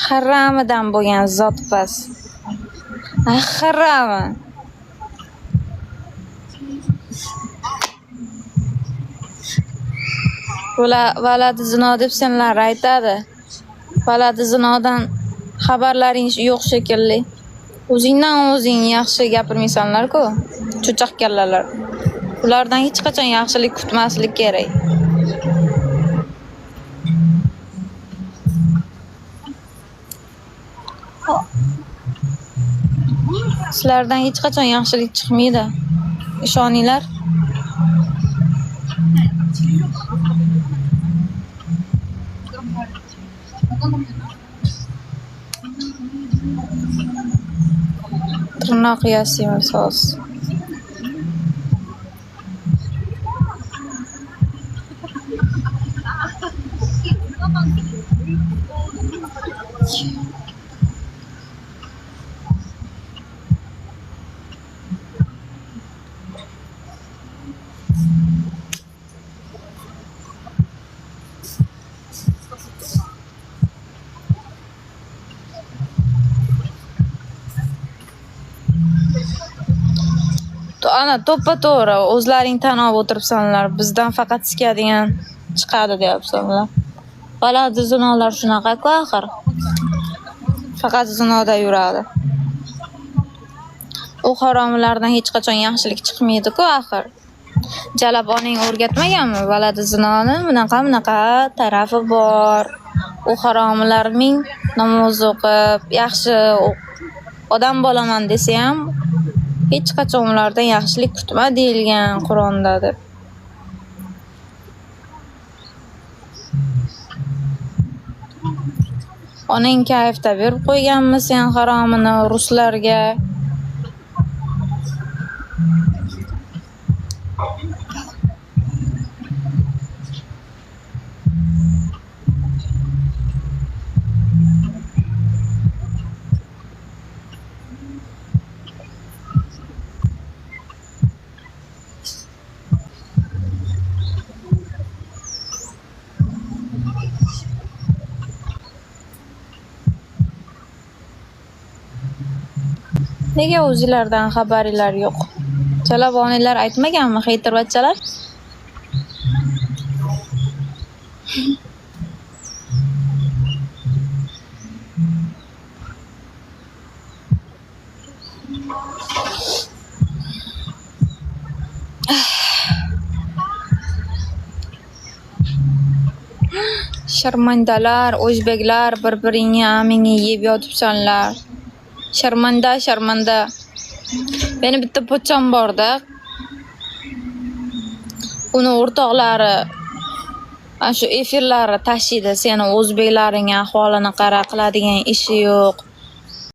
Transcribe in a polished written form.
Haramidan bo'lgan zot pas. Harami. Valadi zino deb senlar aytadi. Valadi zinodan xabarlaring yo'q shekilli. O'zingdan o'zing yaxshi gapirmaysanlar-ku. Cho'chaq kallalar. Ulardan hech qachon yaxshilik kutmaslik kerak. Sizlardan hech qachon yaxshilik chiqmaydi. Ishoninglar. Tırnak yasayım sos. Ana to'ppa-to'g'ri o'zlaring tan olib o'tiribsanlar. Bizdan faqat sikadigan chiqadi deyapsanlar. Valadi zinolar shunaqa-ku axir. Faqat zinoda yuradi. U haromlardan hech qachon yaxshilik chiqmaydi-ku axir. Jalab onang o'rgatmaganmi? Valadi zinoni bunaqa tarafi bor. U haromlarning namoz o'qib, yaxshi odam bo'laman desa ham hech qachon ulardan yaxshilik kutma deyilgan Qur'onda deb. Onang kayfda berib qo'yganmi sen haromini ruslarga? Nega o'zinglardan xabaringlar yo'q? Jalab onanglar aytmaganmi, xeytirvachchalar? Sharmandalar, o'zbeklar bir-biringni amingni yeb yotibsanlar. Sharmanda. Meni bitta pocham borda. Uni o'rtoqlari shu efirlari tashiydi. Seni o'zbeklaring ahvolini qara, qiladigan ishi yo'q.